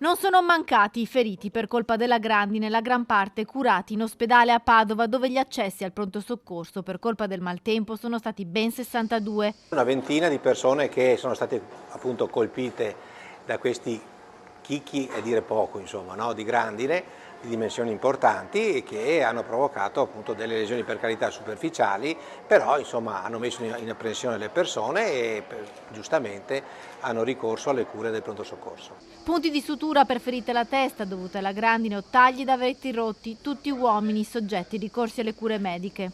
Non sono mancati i feriti per colpa della grandine, la gran parte curati in ospedale a Padova, dove gli accessi al pronto soccorso per colpa del maltempo sono stati ben 62. Una ventina di persone che sono state appunto colpite da questi chicchi, a dire poco, insomma, no? Di grandine, di dimensioni importanti e che hanno provocato appunto delle lesioni, per carità superficiali, però insomma hanno messo in apprensione le persone e giustamente hanno ricorso alle cure del pronto soccorso. Punti di sutura per ferite alla testa dovute alla grandine o tagli da avretti rotti, tutti uomini soggetti ricorsi alle cure mediche.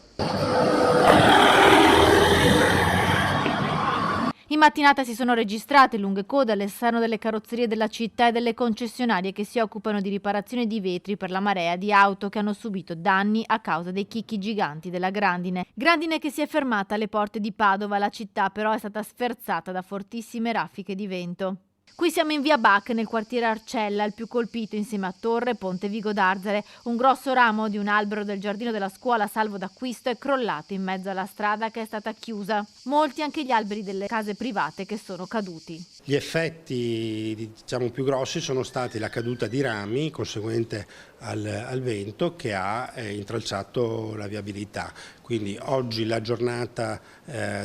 In mattinata si sono registrate lunghe code all'esterno delle carrozzerie della città e delle concessionarie che si occupano di riparazione di vetri per la marea di auto che hanno subito danni a causa dei chicchi giganti della grandine. Grandine che si è fermata alle porte di Padova, la città però è stata sferzata da fortissime raffiche di vento. Qui siamo in via Bach, nel quartiere Arcella, il più colpito insieme a Torre, Ponte Vigo d'Arzere. Un grosso ramo di un albero del giardino della scuola salvo d'acquisto è crollato in mezzo alla strada che è stata chiusa. Molti anche gli alberi delle case private che sono caduti. Gli effetti più grossi sono stati la caduta di rami conseguente al vento che ha intralciato la viabilità. Quindi oggi la giornata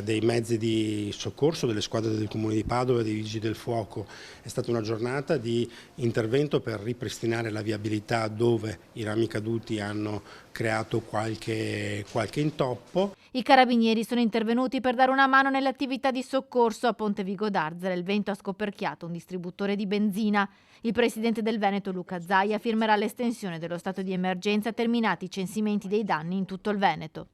dei mezzi di soccorso, delle squadre del Comune di Padova e dei Vigili del Fuoco è stata una giornata di intervento per ripristinare la viabilità dove i rami caduti hanno creato qualche intoppo. I carabinieri sono intervenuti per dare una mano nelle attività di soccorso a Ponte Vigo d'Arzere. Il vento ha scoperchiato un distributore di benzina. Il presidente del Veneto, Luca Zaia, firmerà l'estensione dello stato di emergenza terminati i censimenti dei danni in tutto il Veneto.